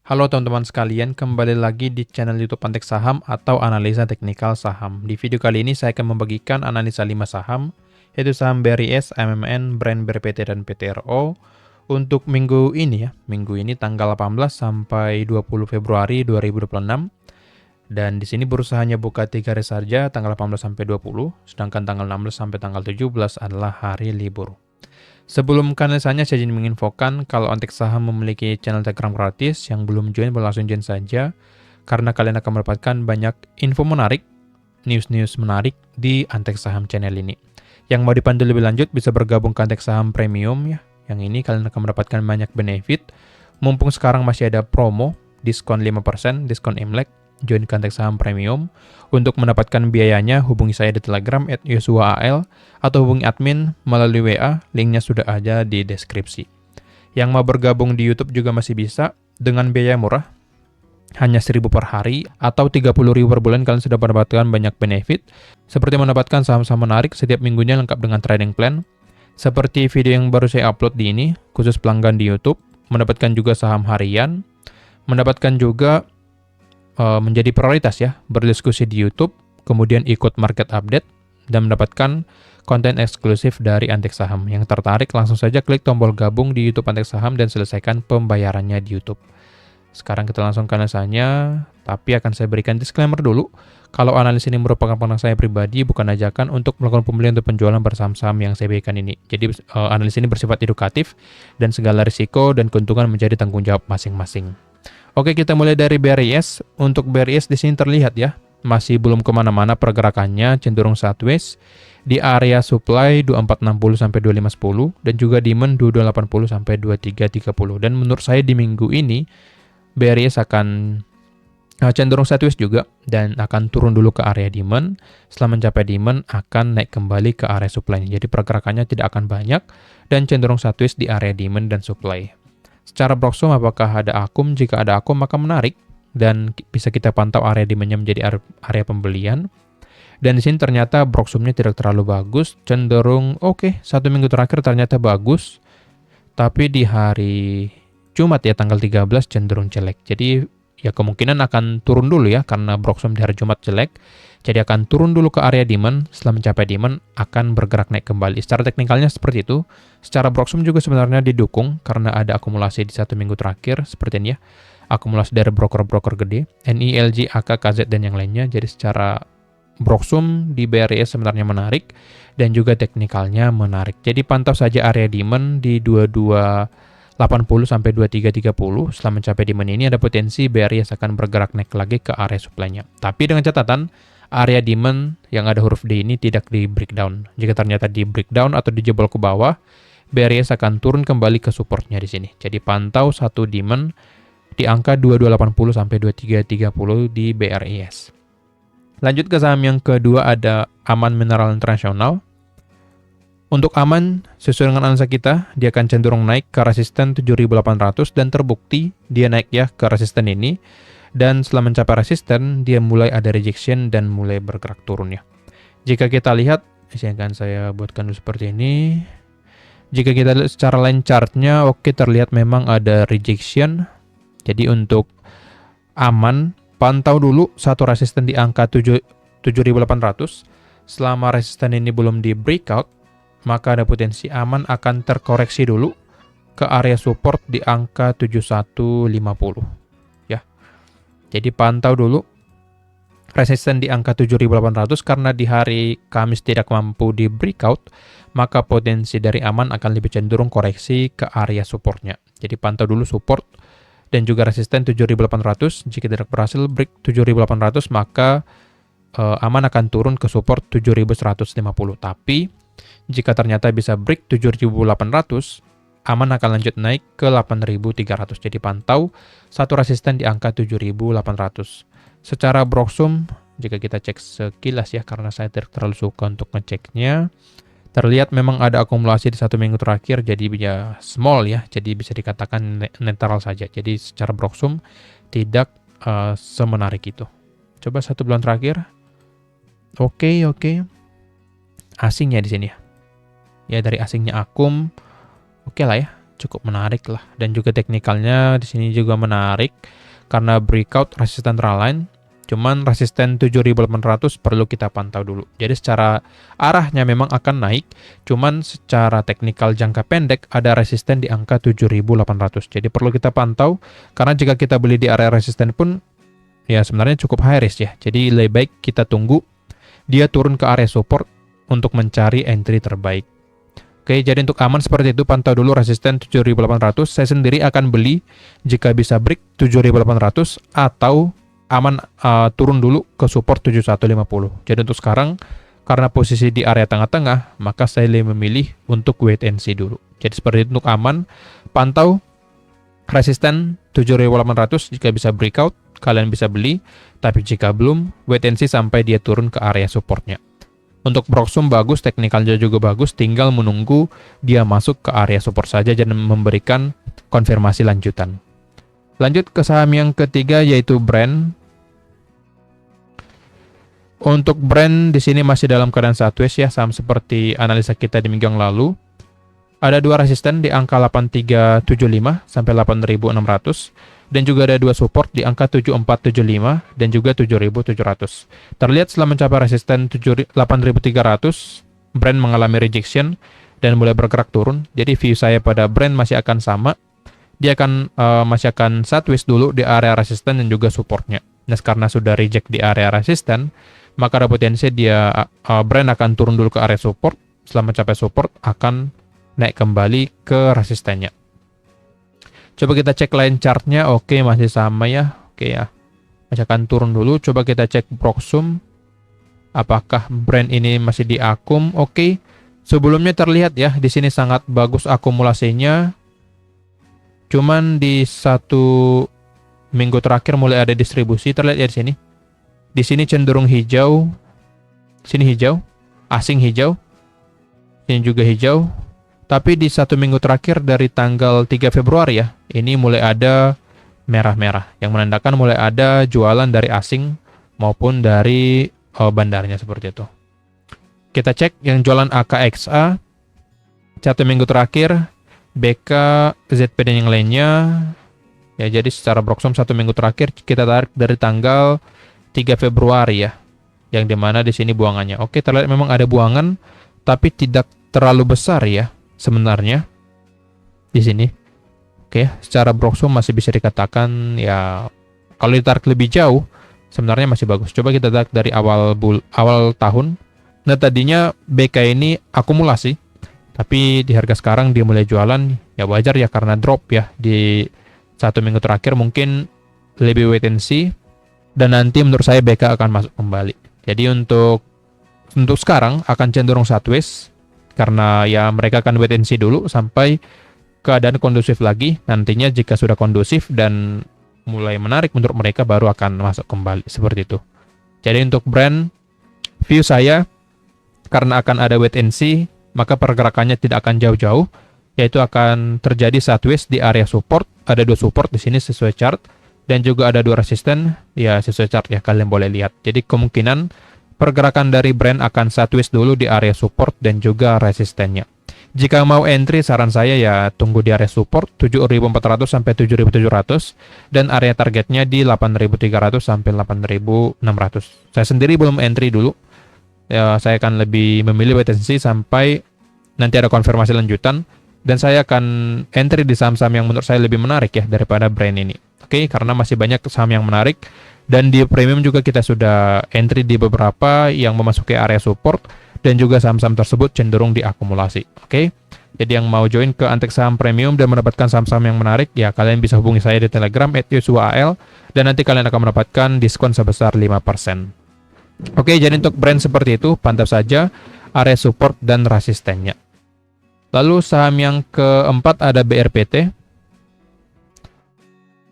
Halo teman-teman sekalian, kembali lagi di channel YouTube Antek Saham atau Analisa Teknikal Saham. Di video kali ini saya akan membagikan analisa 5 saham, yaitu saham BRIS, MMN, Brand BRPT, dan PTRO untuk minggu ini ya. Minggu ini tanggal 18 sampai 20 Februari 2026. Dan di sini burusanya buka 3 hari saja, tanggal 18 sampai 20, sedangkan tanggal 16 sampai tanggal 17 adalah hari libur. Sebelum ke analisanya, saya ingin menginfokan kalau Antek Saham memiliki channel Telegram gratis. Yang belum join, boleh langsung join saja, karena kalian akan mendapatkan banyak info menarik, news-news menarik di Antek Saham channel ini. Yang mau dipandu lebih lanjut bisa bergabung ke Antek Saham Premium ya. Yang ini kalian akan mendapatkan banyak benefit. Mumpung sekarang masih ada promo, diskon 5%, diskon Imlek, join ke Antek Saham Premium. Untuk mendapatkan biayanya, hubungi saya di Telegram @yosuaal atau hubungi admin melalui WA, linknya sudah ada di deskripsi. Yang mau bergabung di YouTube juga masih bisa dengan biaya murah, hanya 1.000 per hari atau 30.000 per bulan. Kalian sudah mendapatkan banyak benefit, seperti mendapatkan saham-saham menarik setiap minggunya lengkap dengan trading plan, seperti video yang baru saya upload di ini, khusus pelanggan di YouTube, mendapatkan juga saham harian, mendapatkan juga menjadi prioritas ya, berdiskusi di YouTube, kemudian ikut market update, dan mendapatkan konten eksklusif dari Antek Saham. Yang tertarik langsung saja klik tombol gabung di YouTube Antek Saham dan selesaikan pembayarannya di YouTube. Sekarang kita langsung ke analisanya, tapi akan saya berikan disclaimer dulu. Kalau analis ini merupakan pandangan saya pribadi, bukan ajakan untuk melakukan pembelian atau penjualan bersaham-saham yang saya berikan ini. Jadi analis ini bersifat edukatif dan segala risiko dan keuntungan menjadi tanggung jawab masing-masing. Oke, kita mulai dari BRIS. Untuk BRIS di sini terlihat ya, masih belum kemana-mana pergerakannya, cenderung sideways di area supply 2460 sampai 2510 dan juga demand 2280 sampai 2330. Dan menurut saya di minggu ini BRIS akan cenderung sideways juga dan akan turun dulu ke area demand. Setelah mencapai demand akan naik kembali ke area supply-nya. Jadi pergerakannya tidak akan banyak dan cenderung sideways di area demand dan supply. Secara broksum, apakah ada akum? Jika ada akum maka menarik dan bisa kita pantau area demand-nya menjadi area pembelian. Dan di sini ternyata broksumnya tidak terlalu bagus, cenderung oke. Satu minggu terakhir ternyata bagus, tapi di hari Jumat ya tanggal 13 cenderung jelek. Jadi ya kemungkinan akan turun dulu ya, karena broksum di hari Jumat jelek. Jadi akan turun dulu ke area demand, setelah mencapai demand akan bergerak naik kembali. Secara teknikalnya seperti itu. Secara broksum juga sebenarnya didukung karena ada akumulasi di satu minggu terakhir, seperti ini ya. Akumulasi dari broker-broker gede, NI, LG, AK, KZ, dan yang lainnya. Jadi secara broksum di BRIS sebenarnya menarik dan juga teknikalnya menarik. Jadi pantau saja area demand di 2280 sampai 2330. Setelah mencapai demand ini ada potensi BRIS akan bergerak naik lagi ke area supply-nya. Tapi dengan catatan, area demand yang ada huruf D ini tidak di breakdown. Jika ternyata di breakdown atau dijebol ke bawah, BRIS akan turun kembali ke supportnya di sini. Jadi pantau satu demand di angka 2280 sampai 2330 di BRIS. Lanjut ke saham yang kedua, ada Aman Mineral Internasional. Untuk Aman, sesuai dengan analisa kita, dia akan cenderung naik ke resisten 7.800 dan terbukti dia naik ya ke resisten ini. Dan setelah mencapai resisten, dia mulai ada rejection dan mulai bergerak turun ya. Jika kita lihat, saya buatkan dulu seperti ini. Jika kita lihat secara line chartnya, oke, terlihat memang ada rejection. Jadi untuk Aman, pantau dulu satu resisten di angka 7.800. Selama resisten ini belum di breakout, maka ada potensi Aman akan terkoreksi dulu ke area support di angka 7150. Jadi pantau dulu resisten di angka 7.800 karena di hari Kamis tidak mampu di breakout, maka potensi dari Aman akan lebih cenderung koreksi ke area supportnya. Jadi pantau dulu support dan juga resisten 7.800. Jika tidak berhasil break 7.800, maka Aman akan turun ke support 7.150. Tapi jika ternyata bisa break 7.800, Aman akan lanjut naik ke 8.300. Jadi pantau satu resisten di angka 7.800. Secara broksum, jika kita cek sekilas ya, karena saya tidak terlalu suka untuk ngeceknya, terlihat memang ada akumulasi di satu minggu terakhir, jadi ya small ya, jadi bisa dikatakan netral saja. Jadi secara broksum tidak semenarik itu. Coba satu bulan terakhir. Oke. Asingnya di sini ya. Ya dari asingnya akum. Oke lah ya, cukup menarik lah. Dan juga teknikalnya di sini juga menarik karena breakout resisten trendline. Cuman resisten 7800 perlu kita pantau dulu. Jadi secara arahnya memang akan naik, cuman secara teknikal jangka pendek ada resisten di angka 7800. Jadi perlu kita pantau, karena jika kita beli di area resisten pun ya sebenarnya cukup high risk ya. Jadi lebih baik kita tunggu dia turun ke area support untuk mencari entry terbaik. Oke, jadi untuk aman seperti itu, pantau dulu resisten 7800. Saya sendiri akan beli jika bisa break 7800 atau aman turun dulu ke support 7150. Jadi untuk sekarang karena posisi di area tengah-tengah, maka saya lebih memilih untuk wait and see dulu. Jadi seperti itu untuk aman, pantau resisten 7800, jika bisa breakout kalian bisa beli, tapi jika belum wait and see sampai dia turun ke area supportnya. Untuk Proxum bagus, teknikalnya juga bagus, tinggal menunggu dia masuk ke area support saja dan memberikan konfirmasi lanjutan. Lanjut ke saham yang ketiga yaitu Brand. Untuk Brand di sini masih dalam keadaan sideways ya, saham seperti analisa kita di minggu yang lalu. Ada dua resisten di angka 8375 sampai 8600 dan juga ada dua support di angka 7475 dan juga 7700. Terlihat setelah mencapai resisten 8300, Brand mengalami rejection dan mulai bergerak turun. Jadi view saya pada Brand masih akan sama. Dia akan masih akan sideways dulu di area resisten dan juga supportnya. Nah, karena sudah reject di area resisten, maka ada potensi dia Brand akan turun dulu ke area support. Setelah mencapai support akan naik kembali ke resistennya. Coba kita cek line chartnya, oke masih sama ya, oke ya, masih akan turun dulu. Coba kita cek Proxum, apakah Brand ini masih di akum? Oke, sebelumnya terlihat ya di sini sangat bagus akumulasinya. Cuman di satu minggu terakhir mulai ada distribusi, terlihat ya di sini. Di sini cenderung hijau, sini hijau, asing hijau, ini juga hijau. Tapi di satu minggu terakhir dari tanggal 3 Februari ya, ini mulai ada merah-merah, yang menandakan mulai ada jualan dari asing maupun dari bandarnya seperti itu. Kita cek yang jualan AKXA, satu minggu terakhir, BK, ZP dan yang lainnya. Ya, jadi secara Proxum satu minggu terakhir kita tarik dari tanggal 3 Februari ya, yang dimana di sini buangannya. Oke, terlihat memang ada buangan, tapi tidak terlalu besar ya sebenarnya di sini. Oke, secara Proxum masih bisa dikatakan ya, kalau ditarik lebih jauh sebenarnya masih bagus. Coba kita tarik dari awal tahun. Nah, tadinya BK ini akumulasi, tapi di harga sekarang dia mulai jualan, ya wajar ya karena drop ya di satu minggu terakhir, mungkin lebih wait and see, dan nanti menurut saya BK akan masuk kembali. Jadi untuk sekarang akan cenderung sideways, karena ya mereka akan wait and see dulu sampai keadaan kondusif lagi. Nantinya jika sudah kondusif dan mulai menarik menurut mereka, baru akan masuk kembali, seperti itu. Jadi untuk Brand, view saya karena akan ada wait and see, maka pergerakannya tidak akan jauh-jauh, yaitu akan terjadi sideways di area support. Ada dua support di sini sesuai chart, dan juga ada dua resisten ya sesuai chart ya, kalian boleh lihat. Jadi kemungkinan pergerakan dari Brand akan sideways dulu di area support dan juga resistennya. Jika mau entry, saran saya ya tunggu di area support 7400 sampai 7700 dan area targetnya di 8300 sampai 8600. Saya sendiri belum entry dulu. Ya, saya akan lebih memilih wait and see sampai nanti ada konfirmasi lanjutan, dan saya akan entry di saham-saham yang menurut saya lebih menarik ya daripada Brand ini. Oke, karena masih banyak saham yang menarik, dan di premium juga kita sudah entry di beberapa yang memasuki area support, dan juga saham-saham tersebut cenderung diakumulasi. Oke, jadi yang mau join ke Antek Saham Premium dan mendapatkan saham-saham yang menarik, ya kalian bisa hubungi saya di Telegram @yosuaal, dan nanti kalian akan mendapatkan diskon sebesar 5%. Oke, jadi untuk Brand seperti itu, pantau saja area support dan resistennya. Lalu saham yang keempat ada BRPT.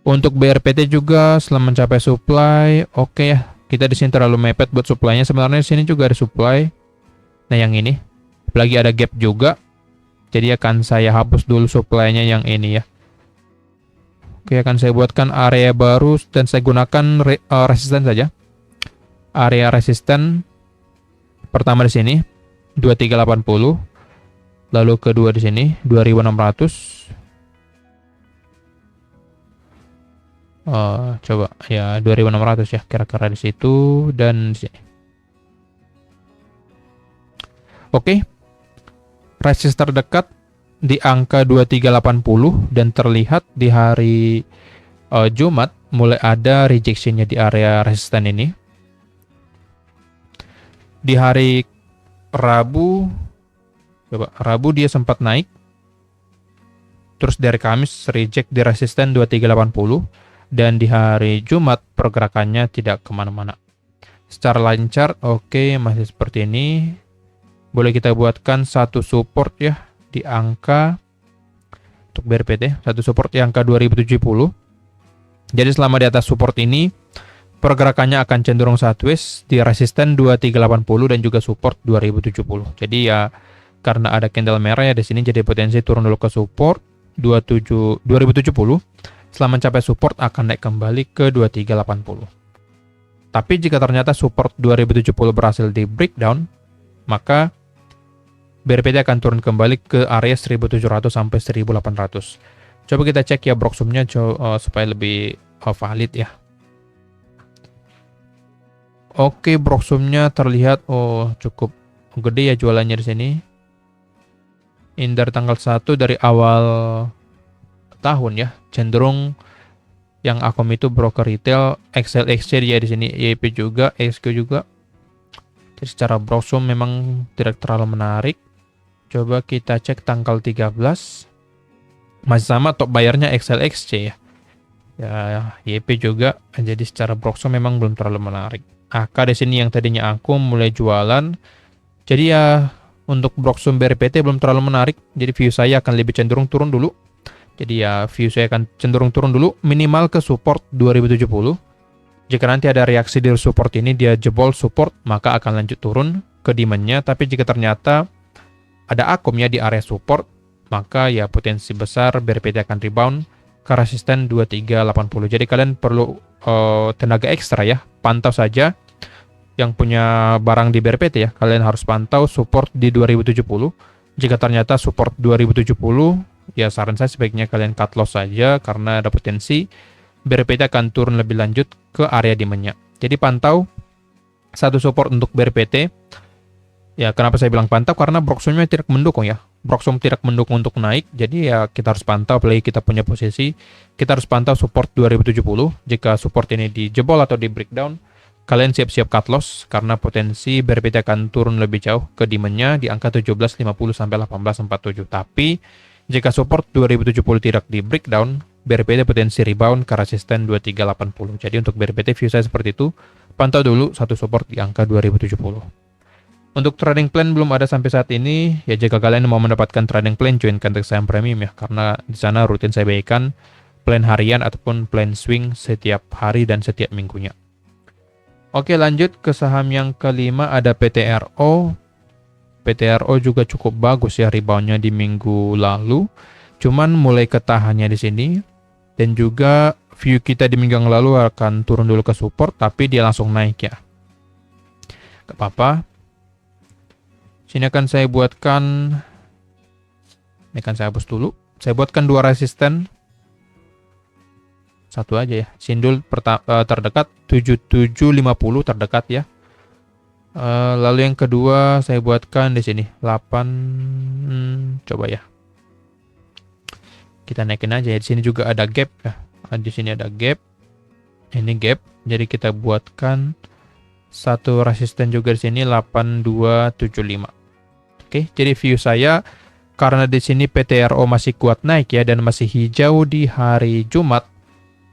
Untuk BRPT juga setelah mencapai supply, oke ya, kita di sini terlalu mepet buat supply-nya. Sebenarnya di sini juga ada supply. Nah, yang ini, apalagi ada gap juga. Jadi akan saya hapus dulu supply-nya yang ini ya. Oke, akan saya buatkan area baru dan saya gunakan resisten saja. Area resisten pertama di sini 2380, lalu kedua di sini 2600, Coba ya 2600 ya kira-kira di situ dan di sini. Oke, resist terdekat di angka 2380 dan terlihat di hari Jumat mulai ada rejectionnya di area resisten ini. Di hari Rabu, coba Rabu dia sempat naik. Terus dari Kamis reject di resisten 2380 dan di hari Jumat pergerakannya tidak kemana-mana. Secara lancar, oke, masih seperti ini. Boleh kita buatkan satu support ya di angka untuk BRPT, satu support di angka 2070. Jadi selama di atas support ini pergerakannya akan cenderung sideways di resisten 2380 dan juga support 2070. Jadi ya karena ada candle merah ya di sini jadi potensi turun dulu ke support 2070. Setelah mencapai support akan naik kembali ke 2380. Tapi jika ternyata support 2070 berhasil di breakdown, maka BRPT akan turun kembali ke area 1700 sampai 1800. Coba kita cek ya Broxumnya supaya lebih valid ya. Oke, Broxumnya terlihat cukup gede ya jualannya di sini. Ini dari tanggal 1 dari awal tahun ya, cenderung yang Akom itu broker retail, XLXC ya di sini, YP juga, XQ juga. Jadi secara Broxum memang tidak terlalu menarik. Coba kita cek tanggal 13. Masih sama top bayarnya XLXC ya. Ya, YP juga. Jadi secara Broxum memang belum terlalu menarik. AK di sini yang tadinya Akom mulai jualan. Jadi ya untuk Broxum BRPT belum terlalu menarik. Jadi view saya akan lebih cenderung turun dulu. Jadi ya view saya akan cenderung turun dulu minimal ke support 2070. Jika nanti ada reaksi di support ini dia jebol support, maka akan lanjut turun ke demand-nya. Tapi jika ternyata ada Akom ya di area support, maka ya potensi besar BRPT akan rebound ke resisten 2380. Jadi kalian perlu tenaga ekstra ya. Pantau saja yang punya barang di BRPT ya. Kalian harus pantau support di 2070. Jika ternyata support 2070, ya saran saya sebaiknya kalian cut loss saja karena ada potensi BRPT akan turun lebih lanjut ke area demand-nya. Jadi pantau satu support untuk BRPT. Ya, kenapa saya bilang pantau? Karena Broxumnya tidak mendukung ya. Broxum tidak mendukung untuk naik, jadi ya kita harus pantau, apalagi kita punya posisi. Kita harus pantau support 2070. Jika support ini dijebol atau di breakdown, kalian siap-siap cut loss, karena potensi BRPT akan turun lebih jauh ke demand-nya di angka 1750 sampai 1847. Tapi, jika support 2070 tidak di breakdown, BRPT potensi rebound ke resisten 2380. Jadi untuk BRPT view saya seperti itu, pantau dulu satu support di angka 2070. Untuk trading plan belum ada sampai saat ini. Ya jika kalian mau mendapatkan trading plan, join Kantek Saham Premium ya, karena di sana rutin saya bagikan plan harian ataupun plan swing setiap hari dan setiap minggunya. Oke, lanjut ke saham yang kelima ada PTRO. PTRO juga cukup bagus ya reboundnya di minggu lalu. Cuman mulai ketahannya di sini dan juga view kita di minggu yang lalu akan turun dulu ke support, tapi dia langsung naik ya. Gak apa-apa. Sini akan saya buatkan, ini akan saya hapus dulu. Saya buatkan dua resisten. Satu aja ya. Sindul terdekat 7750 terdekat ya. Lalu yang kedua saya buatkan di sini 8 coba ya. Kita naikin aja ya. Di sini juga ada gap ya. Di sini ada gap. Ini gap. Jadi kita buatkan satu resisten juga di sini 8275. Oke, jadi view saya karena di sini PTRO masih kuat naik ya dan masih hijau di hari Jumat,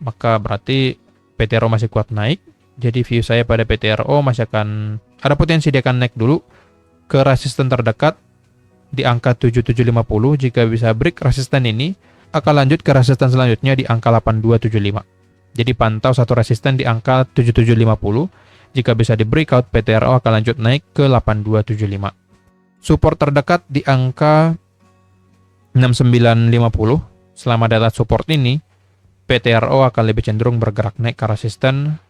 maka berarti PTRO masih kuat naik. Jadi view saya pada PTRO masih akan ada potensi dia akan naik dulu ke resisten terdekat di angka 7750. Jika bisa break resisten ini, akan lanjut ke resisten selanjutnya di angka 8275. Jadi pantau satu resisten di angka 7750. Jika bisa di breakout, PTRO akan lanjut naik ke 8275. Support terdekat di angka 6950. Selama data support ini, PTRO akan lebih cenderung bergerak naik ke resisten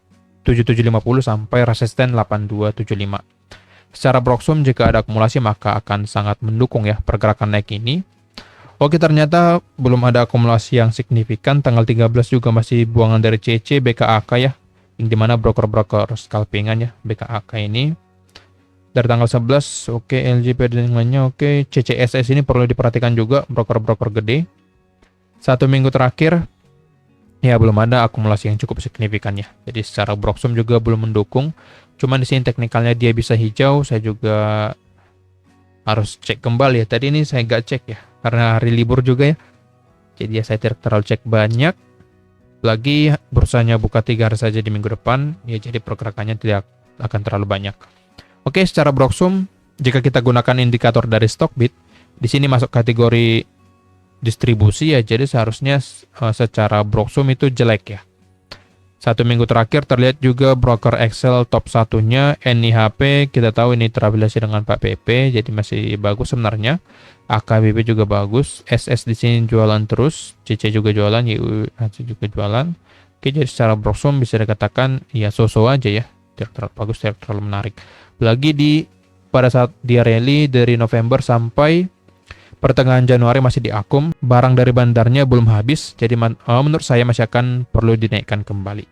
7750 sampai resisten 8275. Secara Broxum jika ada akumulasi maka akan sangat mendukung ya pergerakan naik ini. Oke, ternyata belum ada akumulasi yang signifikan. Tanggal 13 juga masih buangan dari CC, BKAK ya, yang dimana broker-broker scalpingan ya, BKAK ini. Dari tanggal 11, oke, LGP dan lainnya, oke. CCSS ini perlu diperhatikan juga, broker-broker gede. 1 minggu terakhir, ya belum ada akumulasi yang cukup signifikan ya. Jadi secara Broxum juga belum mendukung. Cuman di sini teknikalnya dia bisa hijau, saya juga harus cek kembali ya. Tadi ini saya nggak cek ya, karena hari libur juga ya. Jadi ya saya tidak terlalu cek banyak. Lagi bursanya buka 3 hari saja di minggu depan, ya jadi pergerakannya tidak akan terlalu banyak. Oke, secara Broxum, jika kita gunakan indikator dari Stockbit, di sini masuk kategori distribusi ya, jadi seharusnya secara Broxum itu jelek ya. 1 minggu terakhir terlihat juga broker Excel top satunya, NIHP, kita tahu ini terafiliasi dengan Pak PP, jadi masih bagus sebenarnya. AKBP juga bagus, SS di sini jualan terus, CC juga jualan, YUHC juga jualan. Oke, jadi secara Broxum bisa dikatakan ya so-so aja ya, tidak terlalu bagus, tidak terlalu menarik. Lagi pada saat dia rally dari November sampai pertengahan Januari masih di akum, barang dari bandarnya belum habis, jadi menurut saya masih akan perlu dinaikkan kembali.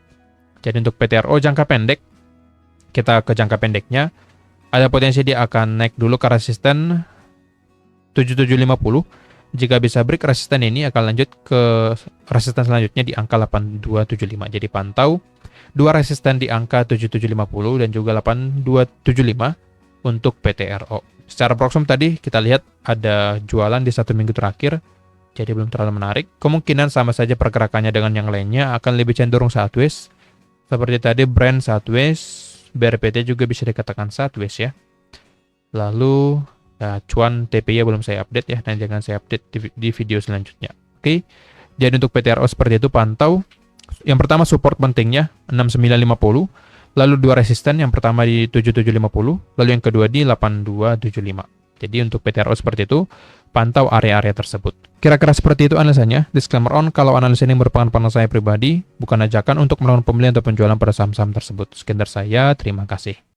Jadi untuk PTRO jangka pendek, kita ke jangka pendeknya, ada potensi dia akan naik dulu ke resisten 7750. Jika bisa break resisten ini akan lanjut ke resisten selanjutnya di angka 8275. Jadi pantau dua resisten di angka 7750 dan juga 8275 untuk PTRO. Secara Broxum tadi kita lihat ada jualan di 1 minggu terakhir, jadi belum terlalu menarik. Kemungkinan sama saja pergerakannya dengan yang lainnya, akan lebih cenderung sideways. Seperti tadi Brand sideways, BRPT juga bisa dikatakan sideways ya. Lalu cuan TPY belum saya update ya, dan jangan saya update di video selanjutnya. Oke, jadi untuk PTRO seperti itu pantau. Yang pertama support pentingnya 6950, lalu dua resisten, yang pertama di 7750, lalu yang kedua di 8275. Jadi untuk PTRO seperti itu, pantau area-area tersebut. Kira-kira seperti itu analisanya. Disclaimer on, kalau analisa ini merupakan pandangan saya pribadi, bukan ajakan untuk melakukan pembelian atau penjualan pada saham-saham tersebut. Sekian dari saya, terima kasih.